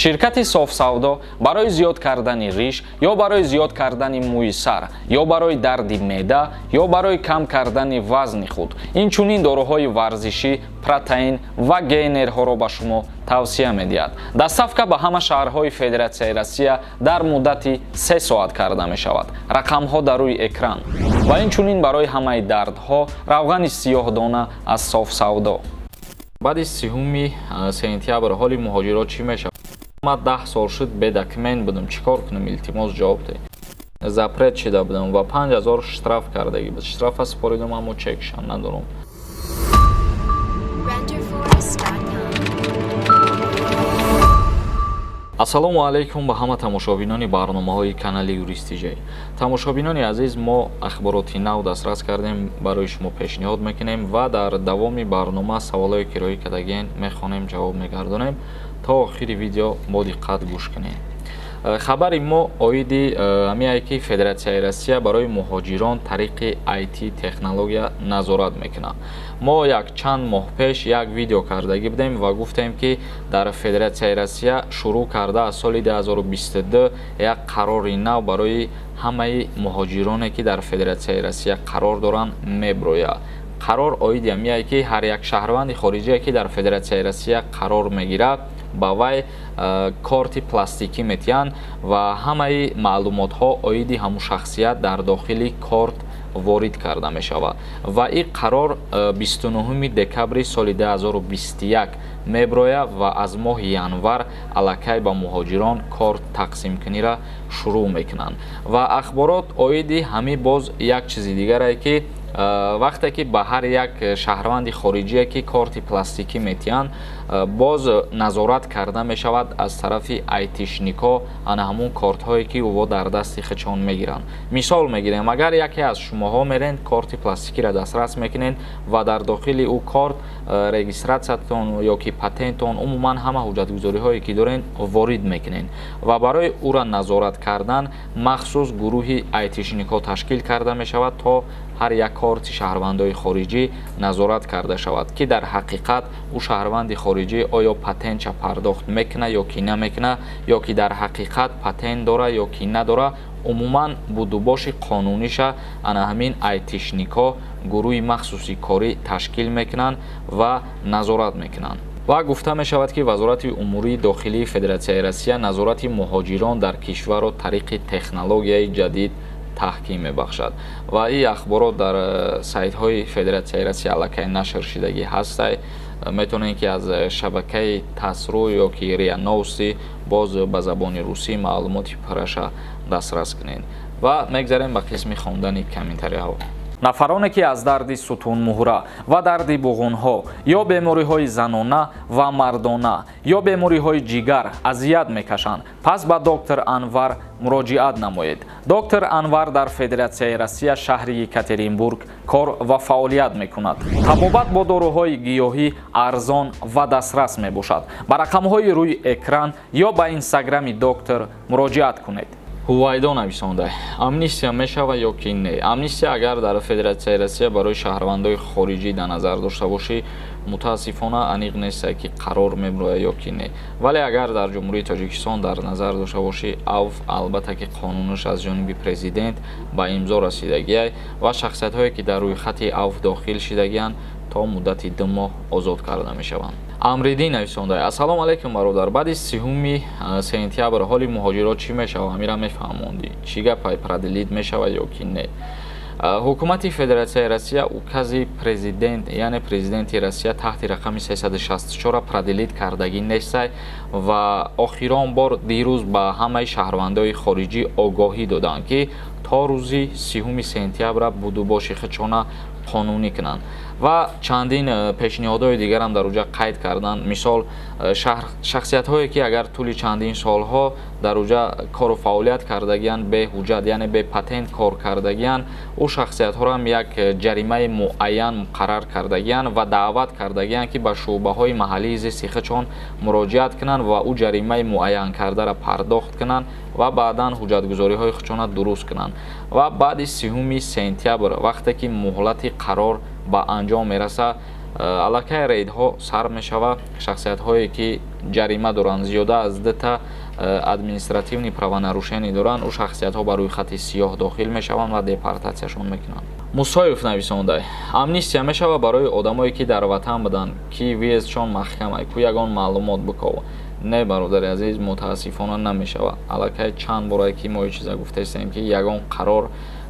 ширкати софсавдо барои зиёд кардани риш ё барои зиёд кардани мӯи сар ё барои дарди меъда ё барои кам кардани вазни худ инчунин доруҳои варзишӣ, протеин ва гейнерҳоро ба шумо тавсия медиҳад. Доставка ба ҳама шаҳрҳои Федератсияи Россия дар муддати 3 соат карда мешавад. Рақамҳо дар рӯи экран. Ва инчунин барои ҳамаи дардҳо равғани сиёҳдона аз софсавдо. Баъди 3 сентябр ҳоли муҳоҷирот чӣ мешавад? 10 сол шуд бе документ будем, чикор кунем? Илтимос ҷавоб диҳед. Запрет шида будем ва 5000 штраф кардагӣ буд. Штрафа споридам, аммо чекшам надорам. ассалому алайкум ба ҳама тамошобинони барномаҳои канали Юристиҷай. Тамошобинони азиз, мо ахбороти нав дастрас кардем, барои шумо пешниҳод мекунем ва дар давоми барнома саволое ки роҳӣ кардагиен мехонем, ҷавоб мегардонем. То охири видео бо диққат гӯш кунед. хабари мо оиди ҳамие ки Федератсияи Россия барои муҳоҷирон тариқи IT технология назорат мекунад. мо чанд моҳ пеш як видео кардагӣ будем ва гуфтем ки дар Федератсияи Россия шурӯъ карда аз соли 2022 як қарори нав барои ҳамаи муҳоҷироне ки дар Федератсияи Россия қарор доранд меброяд. қарор оиди ҳамие ки ҳар як шаҳрванди хориҷие ки дар Федератсияи Россия қарор мегирад ба вай корти пластикӣ метиҳанд ва ҳамаи маълумотҳо оиди ҳамун шахсият дар дохили корт ворид карда мешавад. Ва ин қарор 29 декабри соли 2021 меброяд ва аз моҳи январ аллакай ба муҳоҷирон корт тақсимкуниро шурӯъ мекунанд. Ва ахборот оиди ҳамин боз як чизи дигаре ки вақте ки ба ҳар як шаҳрванди хориҷие ки корти пластикӣ метиҳанд боз назорат карда мешавад аз тарафи айтишнико ана ҳамун кортҳое ки ӯво дар дасти хичон мегиранд. Мисол мегирем, агар яке аз шумоҳо мерен корти пластикиро дастрас мекунед ва дар дохили ӯ корт регистратсиятон ё ки патентон умуман ҳама ҳуҷҷатгузориҳое ки дорен ворид мекунед ва барои ӯро назорат кардан махсус гурӯҳи айтишнико ташкил карда мешавад то ҳар як корти шаҳрвандои хориҷӣ назорат карда шавад ки дар ҳақиқат ӯ шаҳрванди хориҷӣ оё патентша пардохт мекуна ё ки намекуна ё ки дар ҳақиқат патент дора ё ки надора. умуман будубоши қонуниша ана ҳамин айтишнико гурӯҳи махсуси корӣ ташкил мекунанд ва назорат мекунанд. ва гуфта мешавад ки вазорати умурии дохилии Федератсияи Россия назорати муҳоҷирон дар кишварро тариқи технологияи ҷадид таҳким мебахшад. ва ин ахборот дар сайтҳои Федератсияи Россия аллакай нашр шидагӣ ҳастай. метавонед ки аз шабакаи Тасру ё ки РИА Новости боз ба забони русӣ маълумоти пурраша дастрас кунед. ва мегзарем ба қисми хондани комментарияҳо. нафароне ки аз дарди сутунмуҳра ва дарди буғунҳо ё бемориҳои занона ва мардона ё бемориҳои ҷигар азият мекашанд, пас ба доктор Анвар муроҷиат намоед. доктор Анвар дар Федератсияи Россия шаҳри Екатеринбург кор ва фаъолият мекунад. табобат бо доруҳои гиёҳӣ арзон ва дастрас мебошад. ба рақамҳои рӯи экран ё ба инстаграми доктор муроҷиат кунед. ҳувайдо нависонда амнистия мешава ё ки не? амнистия агар дар Федератсияи Россия барои шаҳрвандои хориҷӣ дар назар дошта бошӣ, мутаассифона аниқ нест ки қарор меброяд ё ки не. вале агар дар ҷумҳурии Тоҷикистон дар назар дошта бошӣ, албатта ки қонунаш аз ҷониби президент ба имзо расидагиай ва шахсиятҳое ки дар рӯйхати авф дохил шидагианд то муддати 2 моҳ озод карда мешаванд. амридин нависонда ассалому алайкум бародар, баъди 3 сентябр ҳоли муҳоҷирот чӣ мешава? ҳамира мефаҳмондӣ? чӣ гапай продлит мешава ё ки не? ҳукумати Федератсияи Россия укази президент, яъне президенти Россия таҳти рақами 364 продлит кардагӣ нестай ва охирон бор дирӯз ба ҳамаи шаҳрвандои хориҷӣ огоҳӣ доданд ки то рӯзи 3 сентябр будубоши хичона қонунӣ кунанд ва чандин пешниҳодҳои дигарам дар уҷа қайд карданд. мисол шахсиятҳое ки агар тӯли чандин солҳо дар уҷа кору фаъолият кардагиянд бе ҳуҷҷат, яъне бе патент кор кардагиянд, ӯ шахсиятҳоро як ҷаримаи муайян муқаррар кардагиянд ва даъват кардагиянд ки ба шуъбаҳои маҳаллии зисти хичон муроҷиат кунанд ва ӯ ҷаримаи муайян кардаро пардохт кунанд ва баъдан ҳуҷҷатгузориҳои хичона дуруст кунанд. ва баъди 3 сентябр вақте ки муҳлати қарор ба анҷом мерасад, аллакай рейдҳо сар мешава, шахсиятҳое ки ҷарима доранд, зиёда аз 2 административни правонарушенӣ доранд, ӯ шахсиятҳо ба рӯи хати сиёҳ дохил мешаванд ва депортатсияшон мекунанд. мусоев нависонда: амнистия мешава барои одамое ки дар ватан буданд, ки виезчон маҳкамай, ку ягон маълумот биков. не бародари азиз, мутаассифона намешава. аллакай чанд бора ки мо чиза гуфтаистем ки ягон қарор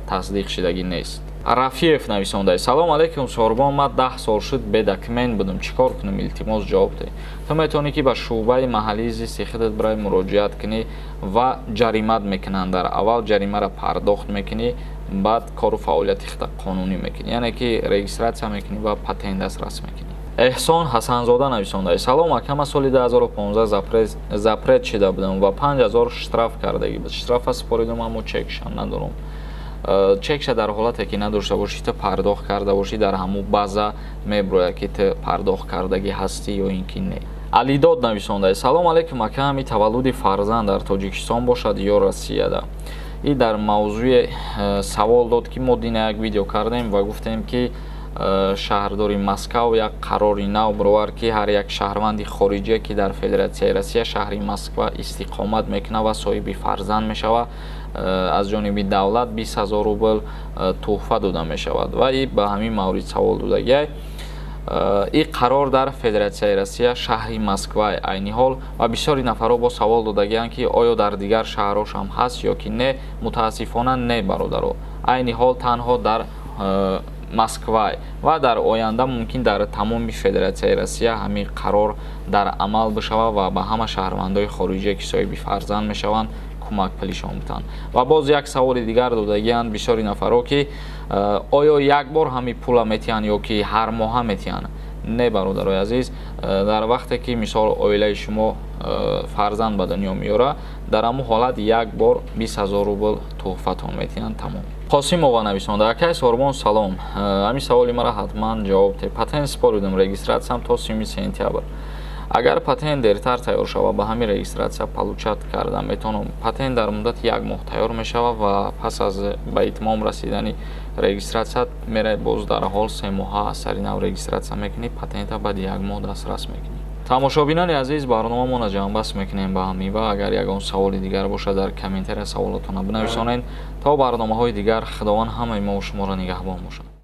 тасдиқ шидагӣ нест. рафиев нависонда: салом алейкум сорбон, ман 10 сол шуд бедокумент будам, чӣ кор кунам? илтимос ҷавоб диҳ. ту метавонӣ ки ба шуъбаи маҳаллии зисти худат барои муроҷиат кунӣ ва ҷаримат мекунанд. дар аввал ҷаримаро пардохт мекунӣ, баъд кору фаъолияти худа қонунӣ мекунӣ, яъне ки регистратсия мекунӣ ва патент дастрас мекунӣ. эҳсон ҳасанзода нависонда: салом ака, ман соли 2015 запрет шида будам ва 5000 штраф кардагӣ буд. штрафа супоридам, аммо чекша надорам. чекша дар ҳолате ки надошта бошӣ, ту пардохт карда бошӣ, дар ҳамун база меброяд ки ту пардохт кардагӣ ҳастӣ ё ин ки не. алидод нависонда: салом алейкум ака, ҳами таваллуди фарзанд дар тоҷикистон бошад ё россияда? И дар мавзӯи савол дод ки мо дина як видео кардем ва гуфтем ки шаҳрдори Москав як қарори нав бировар ки ҳар як шаҳрванди хориҷие ки дар Федератсияи Россия шаҳри Москва истиқомат мекунад ва соҳиби фарзанд мешавад, аз ҷониби давлат 20 000 рубл тӯҳфа дода мешавад. ва и ба ҳамин маврид савол додагиай. и қарор дар Федератсияи Россия шаҳри Москва айни ҳол ва бисёри нафарҳо бо савол додагиянд ки оё дар дигар шаҳрҳош ҳам ҳаст ё ки не. мутаассифона не бародаро, айни ҳол танҳо дар Москва ва дар оянда мумкин дар тамоми Федератсияи Россия ҳамин қарор дар амал бишава ва ба ҳама шаҳрвандои хориҷие ки соҳиби фарзанд мешаванд кӯмак пилишон бутанд. ва боз як саволи дигар додагиянд бисёри нафарҳо ки оё як бор ҳамин пула метиҳанд ё ки ҳар моҳа метиҳанд? не бародарои азиз, дар вақте ки мисол оилаи шумо фарзанд ба дунё меёрад, дар ҳамун ҳолат як бор 20 000 рубл тӯҳфатон метиҳанд. тамом. қосимова нависонда: акай сорбон салом, ҳамин саволи мара ҳатман ҷавоб диҳ. патент сипоридам, регистратсиям то 3 сентябр. агар патент дертар тайёр шава, ба ҳамин регистратсия получат карда метавонам. патент дар муддати 1 моҳ тайёр мешава ва пас аз ба итмом расидани регистратсия мераи боз дар ҳол 3 моҳа аз сари нав регистратсия мекунӣ, патента баъди 1 моҳ дастрас мекунӣ. тамошобинони азиз, барномамона ҷамъбаст мекунем ба ҳамин ва агар ягон саволи дигар бошад дар комментария саволотона бинависонед. то барномаҳои дигар, худованд ҳамаи мо шуморо нигаҳбон бошад.